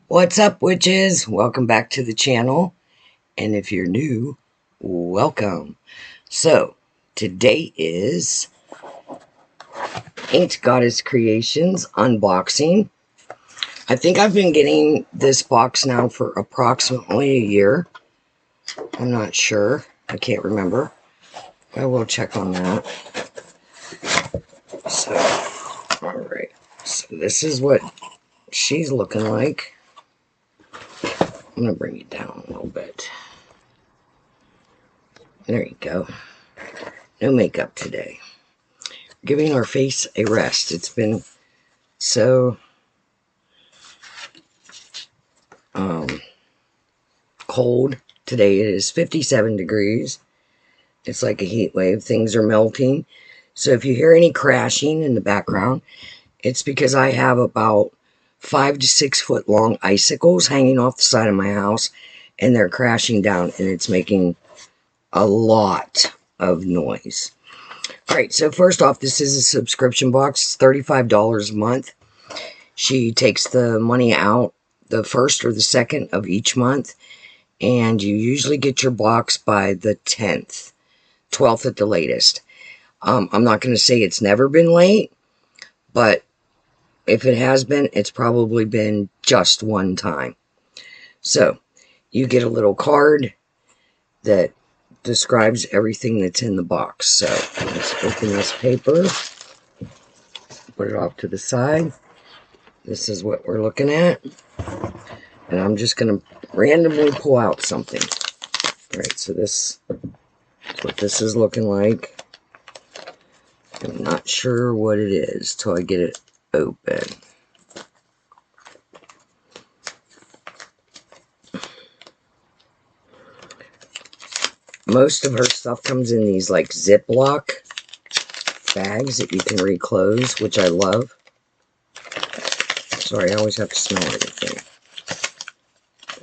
What's up, witches? Welcome back to the channel. And if you're new, welcome. So, today is Ancient Goddess Creations unboxing. I think I've been getting this box now for approximately a year. I'm not sure. I can't remember. I will check on that. So, alright. So, this is what she's looking like. I'm going to bring it down a little bit. There you go. No makeup today. Giving our face a rest. It's been so cold. Today it is 57 degrees. It's like a heat wave. Things are melting. So if you hear any crashing in the background, it's because I have about 5 to 6 foot long icicles hanging off the side of my house, and they're crashing down, and it's making a lot of noise. Alright, so first off, this is a subscription box. It's $35 a month. She takes the money out the first or the second of each month, and you usually get your box by the 10th, 12th at the latest. I'm not going to say it's never been late, but if it has been, it's probably been just one time. So, you get a little card that describes everything that's in the box. So, let's open this paper, put it off to the side. This is what we're looking at. And I'm just going to randomly pull out something. Alright, so this is what this is looking like. I'm not sure what it is till I get it open. Most of her stuff comes in these like Ziploc bags that you can reclose, which I love. Sorry, I always have to smell everything.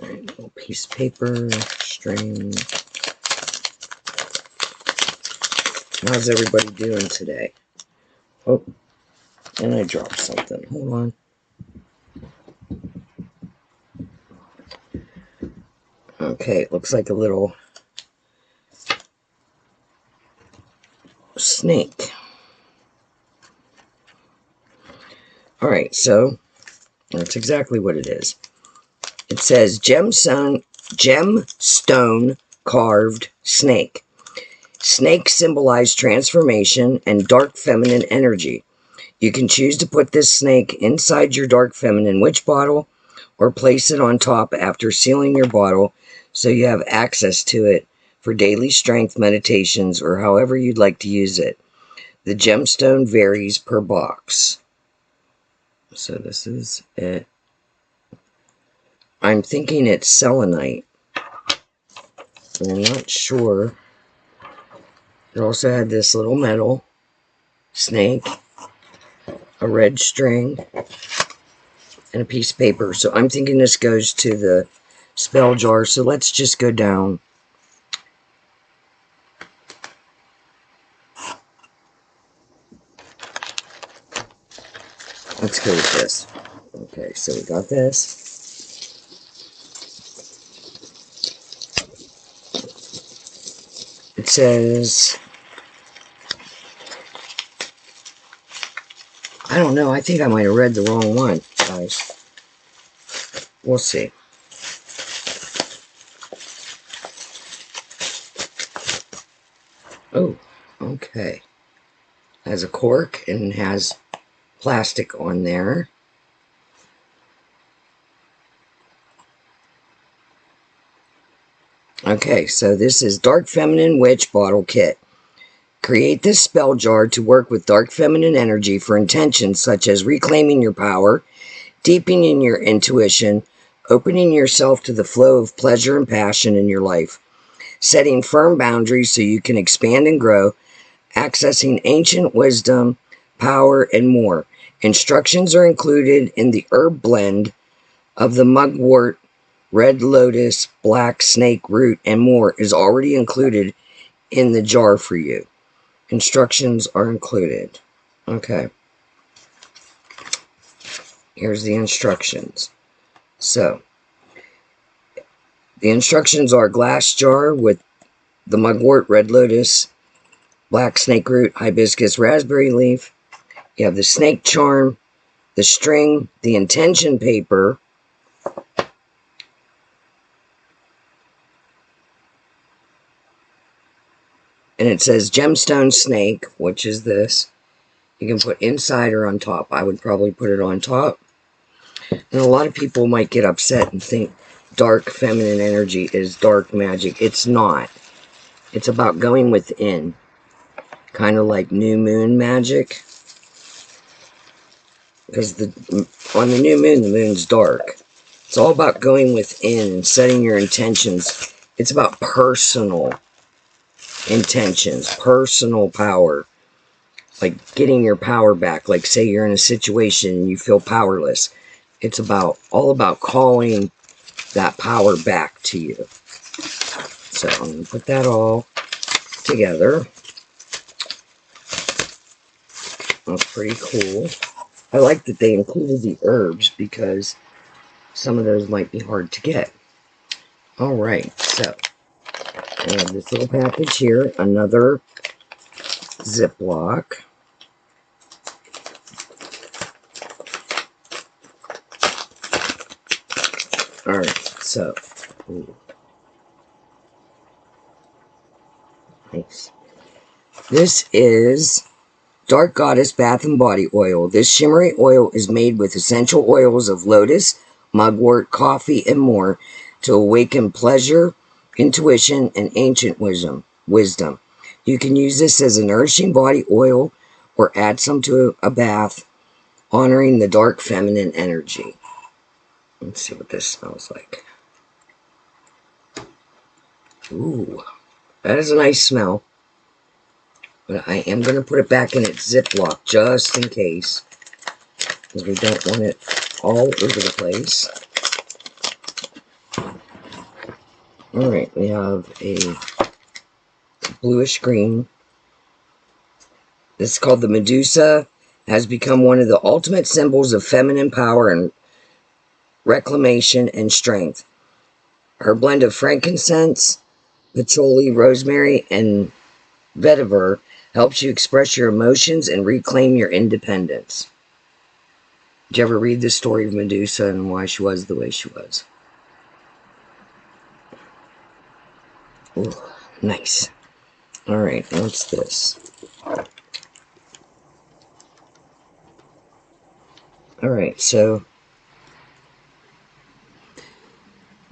Alright, little piece of paper, string. How's everybody doing today? Oh, and I dropped something. Hold on. Okay, it looks like a little snake. Alright, so that's exactly what it is. It says gemstone carved snake. Snakes symbolize transformation and dark feminine energy. You can choose to put this snake inside your dark feminine witch bottle or place it on top after sealing your bottle so you have access to it for daily strength meditations or however you'd like to use it. The gemstone varies per box. So this is it. I'm thinking it's selenite. I'm not sure. It also had this little metal snake, a red string, and a piece of paper. So I'm thinking this goes to the spell jar. So let's just go down. Let's go with this. Okay, so we got this. It says, I don't know, I think I might have read the wrong one, guys. We'll see. Oh, okay. Has a cork and has plastic on there. Okay, so this is Dark Feminine Witch Bottle Kit. Create this spell jar to work with dark feminine energy for intentions such as reclaiming your power, deepening your intuition, opening yourself to the flow of pleasure and passion in your life, setting firm boundaries so you can expand and grow, accessing ancient wisdom, power, and more. Instructions are included in the herb blend of the mugwort, red lotus, black snake root, and more is already included in the jar for you. Instructions are included. Okay. Here's the instructions. So, the instructions are glass jar with the mugwort, red lotus, black snake root, hibiscus, raspberry leaf. You have the snake charm, the string, the intention paper, and it says gemstone snake, which is this. You can put inside or on top. I would probably put it on top. And a lot of people might get upset and think dark feminine energy is dark magic. It's not. It's about going within. Kind of like new moon magic. Because on the new moon, the moon's dark. It's all about going within and setting your intentions. It's about personal intentions, personal power. Like getting your power back. Like say you're in a situation and you feel powerless. It's all about calling that power back to you. So I'm going to put that all together. That's pretty cool. I like that they included the herbs because some of those might be hard to get. Alright, so I have this little package here, another Ziploc. Alright, so, ooh, nice. This is Dark Goddess Bath and Body Oil. This shimmery oil is made with essential oils of lotus, mugwort, coffee, and more to awaken pleasure, intuition, and ancient wisdom. You can use this as a nourishing body oil or add some to a bath, honoring the dark feminine energy. Let's see what this smells like. Ooh, that is a nice smell. But I am going to put it back in its Ziploc just in case. Because we don't want it all over the place. Alright, we have a bluish green. This is called the Medusa. Has become one of the ultimate symbols of feminine power and reclamation and strength. Her blend of frankincense, patchouli, rosemary, and vetiver helps you express your emotions and reclaim your independence. Did you ever read the story of Medusa and why she was the way she was? Ooh, nice. Alright, what's this? Alright, so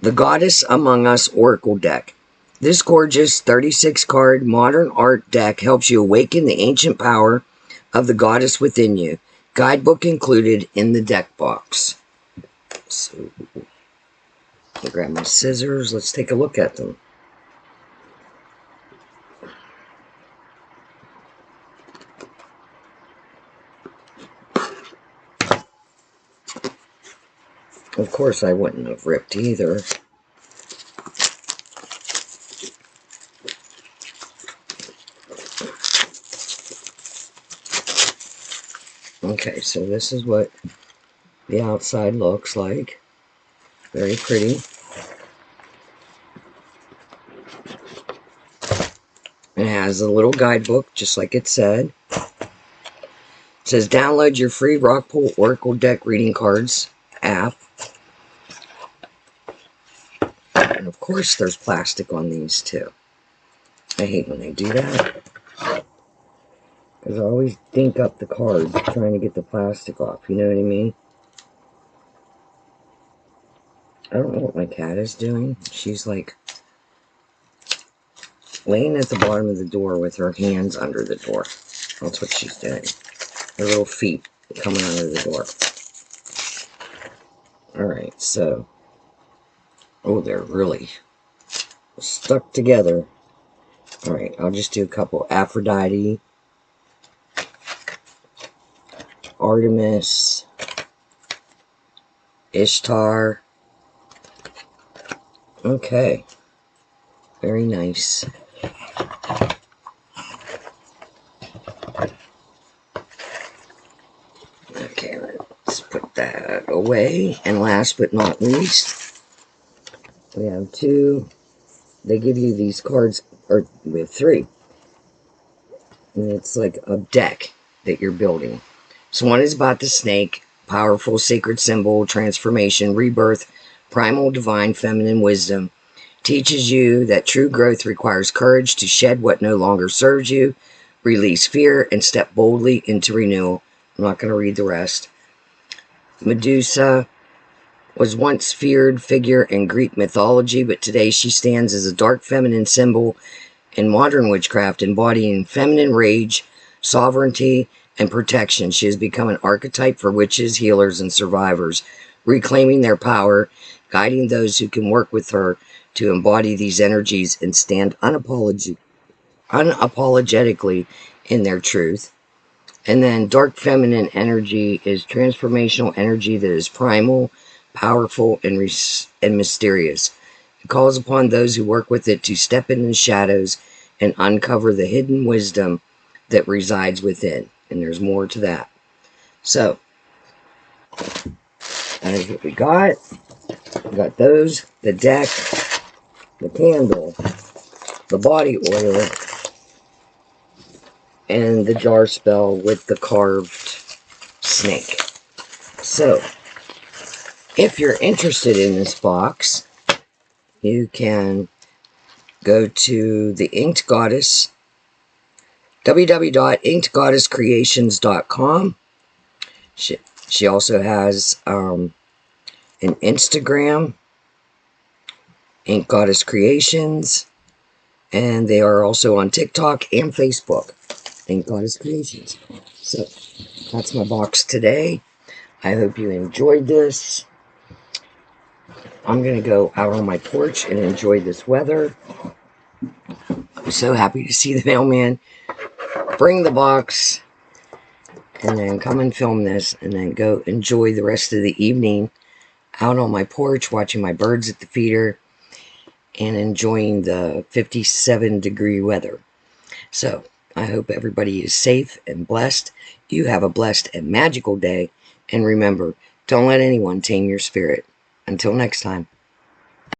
the Goddess Among Us Oracle Deck. This gorgeous 36-card modern art deck helps you awaken the ancient power of the goddess within you. Guidebook included in the deck box. So, I'll grab my scissors. Let's take a look at them. Of course, I wouldn't have ripped either. Okay, so this is what the outside looks like. Very pretty. It has a little guidebook, just like it said. It says, download your free Rockpool Oracle Deck Reading Cards app. And of course, there's plastic on these too. I hate when they do that. Because I always dink up the cards trying to get the plastic off. You know what I mean? I don't know what my cat is doing. She's like laying at the bottom of the door with her hands under the door. That's what she's doing. Her little feet coming under the door. Alright, so. Oh, they're really stuck together. Alright, I'll just do a couple. Aphrodite. Artemis. Ishtar. Okay. Very nice. Okay, let's put that away. away. And last but not least, we have two. They give you these cards, or we have three. And it's like a deck that you're building. So one is about the snake, powerful sacred symbol, transformation, rebirth, primal divine feminine wisdom. Teaches you that true growth requires courage to shed what no longer serves you, release fear, and step boldly into renewal. I'm not going to read the rest. Medusa was once feared figure in Greek mythology, but today she stands as a dark feminine symbol in modern witchcraft, embodying feminine rage, sovereignty, and protection. She has become an archetype for witches, healers, and survivors, reclaiming their power, guiding those who can work with her to embody these energies and stand unapologetically in their truth. And then dark feminine energy is transformational energy that is primal, powerful, and mysterious. It calls upon those who work with it to step into the shadows and uncover the hidden wisdom that resides within. And there's more to that. So, that is what we got. We got those, the deck, the candle, the body oil, and the jar spell with the carved snake. So, if you're interested in this box, you can go to the Inked Goddess, www.inkedgoddesscreations.com. She also has an Instagram, Inked Goddess Creations, and they are also on TikTok and Facebook, Inked Goddess Creations. So, that's my box today. I hope you enjoyed this. I'm going to go out on my porch and enjoy this weather. I'm so happy to see the mailman bring the box and then come and film this and then go enjoy the rest of the evening out on my porch watching my birds at the feeder and enjoying the 57-degree weather. So, I hope everybody is safe and blessed. You have a blessed and magical day. And remember, don't let anyone tame your spirit. Until next time.